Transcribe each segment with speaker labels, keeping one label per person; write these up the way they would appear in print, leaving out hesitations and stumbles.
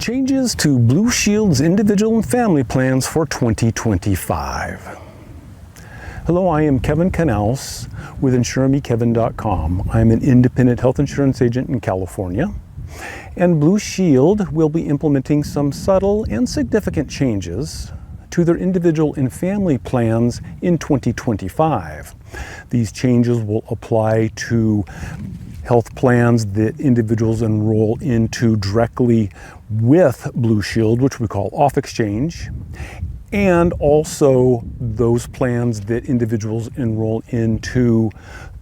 Speaker 1: Changes to Blue Shield's individual and family plans for 2025. Hello, I am Kevin Canals with InsureMeKevin.com. I'm an independent health insurance agent in California, and Blue Shield will be implementing some subtle and significant changes to their individual and family plans in 2025. These changes will apply to health plans that individuals enroll into directly with Blue Shield, which we call off exchange, and also those plans that individuals enroll into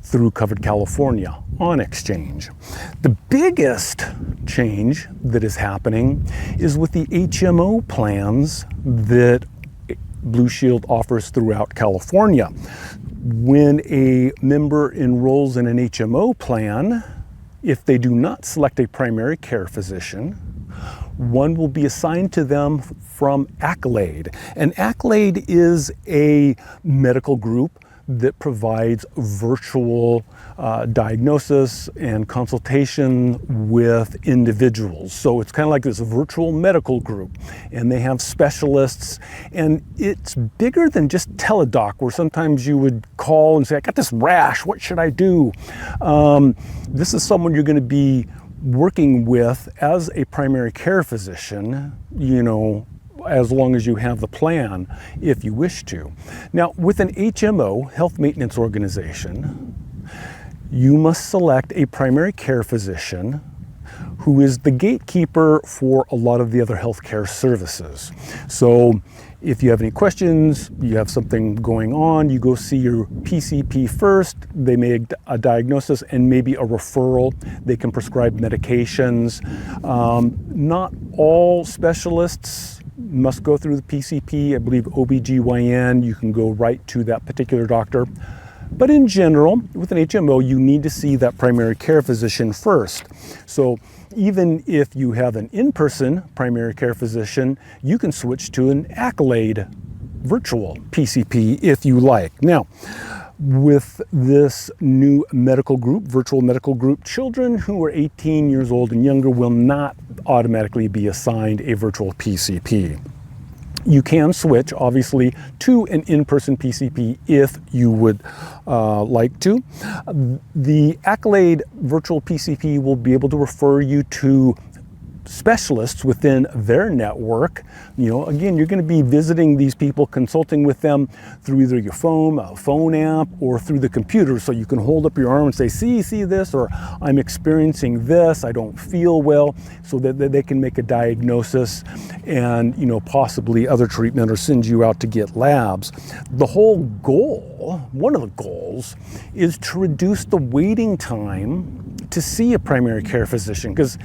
Speaker 1: through Covered California on exchange. The biggest change that is happening is with the HMO plans that Blue Shield offers throughout California. When a member enrolls in an HMO plan, if they do not select a primary care physician, one will be assigned to them from Accolade. And Accolade is a medical group that provides virtual diagnosis and consultation with individuals. So it's kind of like this virtual medical group, and they have specialists, and it's bigger than just teledoc, where sometimes you would call and say, I got this rash, what should I do? This is someone you're going to be working with as a primary care physician, as long as you have the plan, if you wish to. Now, with an HMO, health maintenance organization, you must select a primary care physician who is the gatekeeper for a lot of the other healthcare services. So if you have any questions, you have something going on, you go see your PCP first, they make a diagnosis and maybe a referral. They can prescribe medications. Not all specialists must go through the PCP. I believe OBGYN, you can go right to that particular doctor. But in general, with an HMO, you need to see that primary care physician first. So even if you have an in-person primary care physician, you can switch to an Accolade virtual PCP if you like. Now, with this new medical group, virtual medical group, children who are 18 years old and younger will not automatically be assigned a virtual PCP. You can switch, obviously, to an in-person PCP if you would like to. The Accolade virtual PCP will be able to refer you to specialists within their network. Again, you're going to be visiting these people, consulting with them through either your phone, a phone app, or through the computer. So you can hold up your arm and say, see this, or I'm experiencing this, I don't feel well, so that they can make a diagnosis and, possibly other treatment or send you out to get labs. The whole goal, one of the goals, is to reduce the waiting time to see a primary care physician, because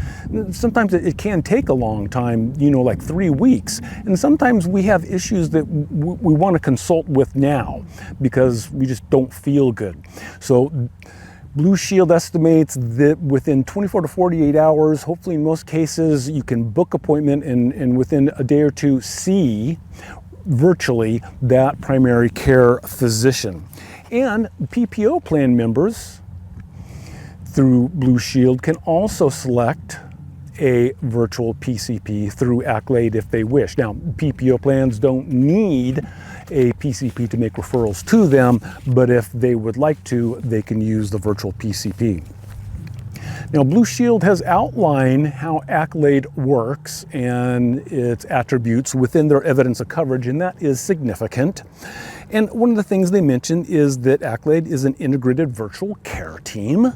Speaker 1: sometimes it can take a long time, like 3 weeks. And sometimes we have issues that we want to consult with now because we just don't feel good. So Blue Shield estimates that within 24 to 48 hours, hopefully in most cases, you can book appointment and within a day or two see virtually that primary care physician. And PPO plan members through Blue Shield can also select a virtual PCP through Accolade if they wish. Now, PPO plans don't need a PCP to make referrals to them, but if they would like to, they can use the virtual PCP. Now, Blue Shield has outlined how Accolade works and its attributes within their evidence of coverage, and that is significant. And one of the things they mentioned is that Accolade is an integrated virtual care team.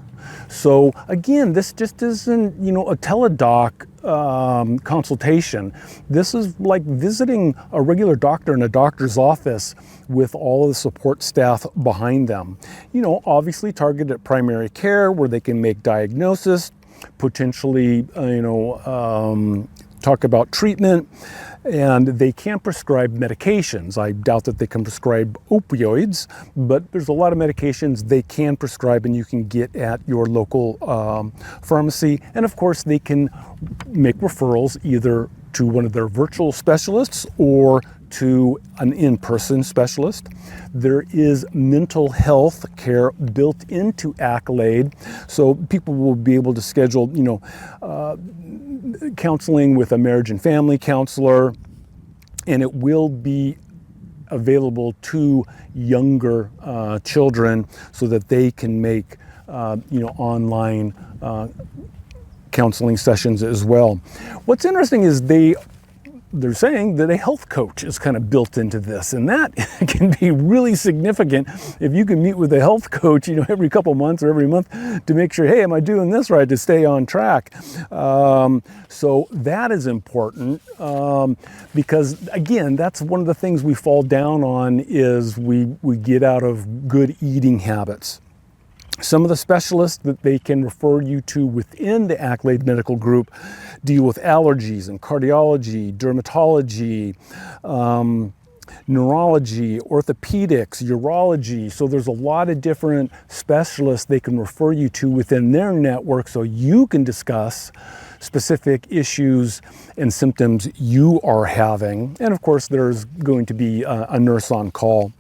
Speaker 1: So again, this just isn't, a teledoc consultation. This is like visiting a regular doctor in a doctor's office with all of the support staff behind them. Obviously targeted at primary care where they can make diagnosis, potentially, talk about treatment, and they can prescribe medications. I doubt that they can prescribe opioids, but there's a lot of medications they can prescribe and you can get at your local pharmacy. And of course, they can make referrals either to one of their virtual specialists or to an in-person specialist. There is mental health care built into Accolade, so people will be able to schedule, counseling with a marriage and family counselor, and it will be available to younger children so that they can make online counseling sessions as well. What's interesting is they're saying that a health coach is kind of built into this, and that can be really significant if you can meet with a health coach, every couple months or every month to make sure, hey, am I doing this right, to stay on track? So that is important because, again, that's one of the things we fall down on is we get out of good eating habits. Some of the specialists that they can refer you to within the Accolade Medical Group deal with allergies and cardiology, dermatology, neurology, orthopedics, urology. So there's a lot of different specialists they can refer you to within their network so you can discuss specific issues and symptoms you are having. And of course, there's going to be a nurse on call.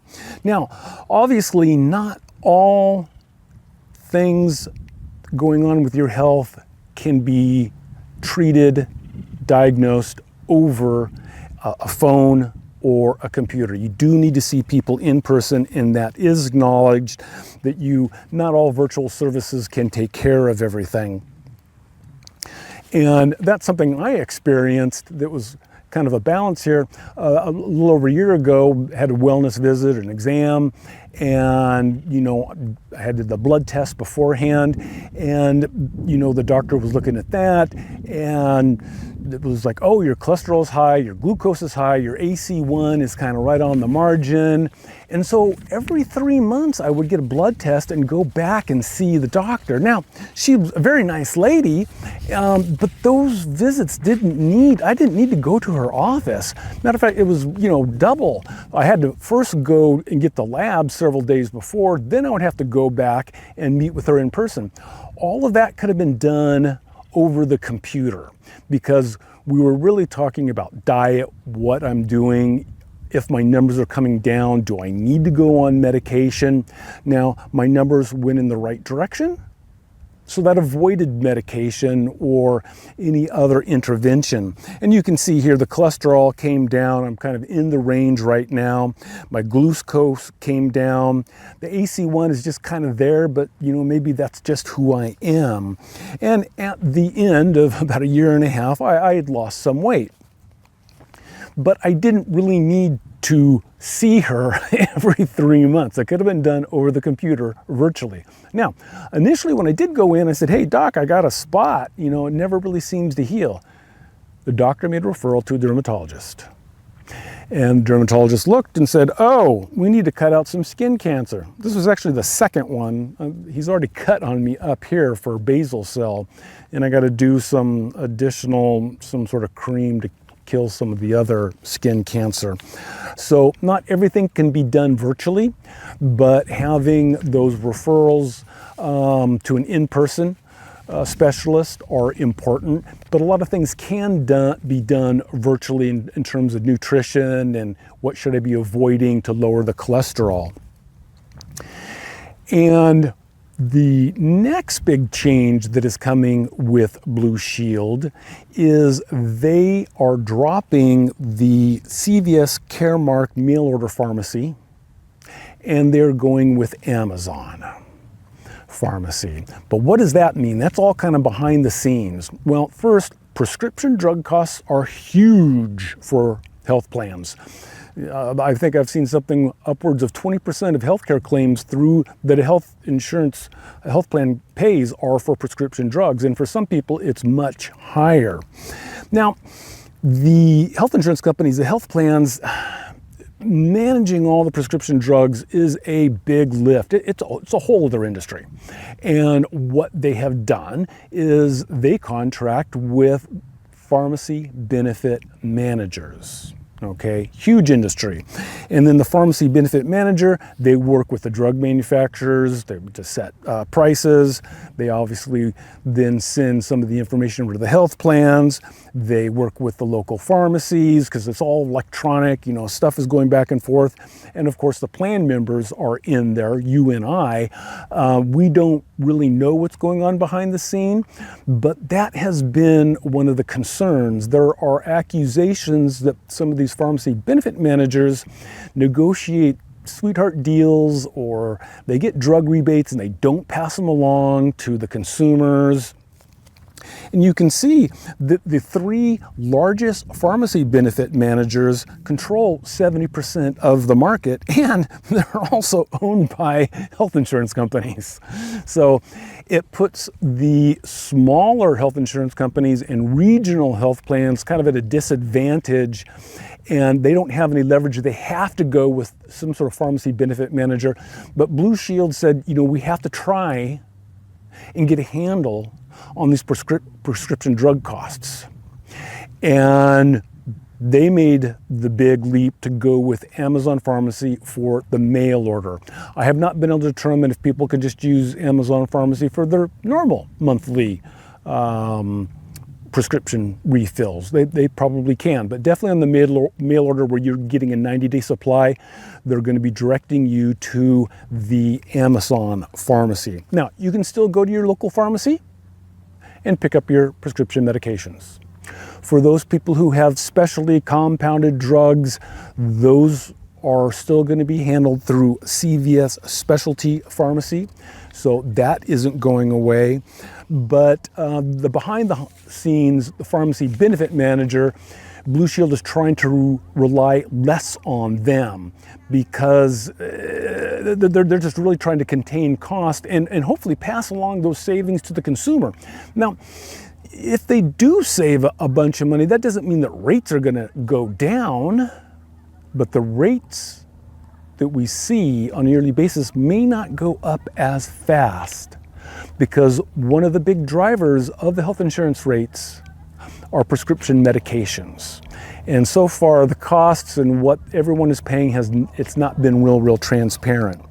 Speaker 1: Now, obviously, not all things going on with your health can be treated, diagnosed over a phone or a computer. You do need to see people in person, and that is acknowledged that not all virtual services can take care of everything. And that's something I experienced that was kind of a balance here. A little over a year ago, had a wellness visit, an exam, and I had the blood test beforehand, and the doctor was looking at that, and it was like, oh, your cholesterol is high, your glucose is high, your AC1 is kind of right on the margin. And so every 3 months I would get a blood test and go back and see the doctor. Now, she was a very nice lady, but those visits I didn't need to go to her office. Matter of fact, it was, double. I had to first go and get the lab several days before, then I would have to go back and meet with her in person. All of that could have been done over the computer because we were really talking about diet, what I'm doing, if my numbers are coming down, do I need to go on medication? Now, my numbers went in the right direction, so that avoided medication or any other intervention. And you can see here the cholesterol came down. I'm kind of in the range right now. My glucose came down. The AC1 is just kind of there, but maybe that's just who I am. And at the end of about a year and a half, I had lost some weight. But I didn't really need to see her every 3 months. It could have been done over the computer virtually. Now, initially when I did go in, I said, hey doc, I got a spot. It never really seems to heal. The doctor made a referral to a dermatologist. And the dermatologist looked and said, oh, we need to cut out some skin cancer. This was actually the second one. He's already cut on me up here for basal cell. And I got to do some sort of cream to kill some of the other skin cancer. So not everything can be done virtually, but having those referrals to an in-person specialist are important. But a lot of things can be done virtually in terms of nutrition and what should I be avoiding to lower the cholesterol. And the next big change that is coming with Blue Shield is they are dropping the CVS Caremark mail order pharmacy, and they're going with Amazon Pharmacy. But what does that mean? That's all kind of behind the scenes. Well, first, prescription drug costs are huge for health plans. I think I've seen something upwards of 20% of healthcare claims that a health plan pays are for prescription drugs. And for some people, it's much higher. Now, the health insurance companies, the health plans, managing all the prescription drugs is a big lift. It's a whole other industry. And what they have done is they contract with pharmacy benefit managers. Okay, huge industry. And then the pharmacy benefit manager, they work with the drug manufacturers to set prices. They obviously then send some of the information over to the health plans. They work with the local pharmacies because it's all electronic, stuff is going back and forth. And of course the plan members are in there, you and I. We don't really know what's going on behind the scene, but that has been one of the concerns. There are accusations that some of these pharmacy benefit managers negotiate sweetheart deals, or they get drug rebates and they don't pass them along to the consumers. And you can see that the three largest pharmacy benefit managers control 70% of the market, and they're also owned by health insurance companies. So it puts the smaller health insurance companies and regional health plans kind of at a disadvantage, and they don't have any leverage. They have to go with some sort of pharmacy benefit manager. But Blue Shield said, we have to try and get a handle on these prescription drug costs. And they made the big leap to go with Amazon Pharmacy for the mail order. I have not been able to determine if people can just use Amazon Pharmacy for their normal monthly prescription refills. They probably can, but definitely on the mail order where you're getting a 90-day supply, they're going to be directing you to the Amazon Pharmacy. Now, you can still go to your local pharmacy and pick up your prescription medications. For those people who have specialty compounded drugs, those are still going to be handled through CVS Specialty Pharmacy. So that isn't going away. But the behind the scenes, the pharmacy benefit manager, Blue Shield is trying to rely less on them because they're just really trying to contain cost and hopefully pass along those savings to the consumer. Now, if they do save a bunch of money, that doesn't mean that rates are going to go down, but the rates that we see on a yearly basis may not go up as fast, because one of the big drivers of the health insurance rates are prescription medications. And so far, the costs and what everyone is paying it's not been real transparent.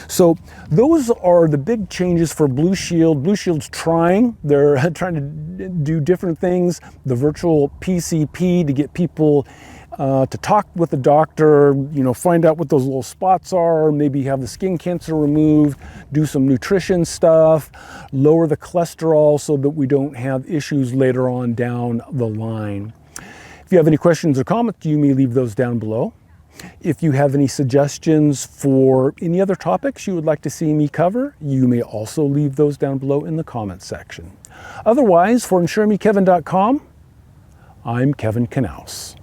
Speaker 1: So those are the big changes for Blue Shield. Blue Shield's they're trying to do different things. The virtual PCP to get people to talk with the doctor, find out what those little spots are, maybe have the skin cancer removed, do some nutrition stuff, lower the cholesterol so that we don't have issues later on down the line. If you have any questions or comments, you may leave those down below. If you have any suggestions for any other topics you would like to see me cover, you may also leave those down below in the comments section. Otherwise, for InsureMeKevin.com, I'm Kevin Knaus.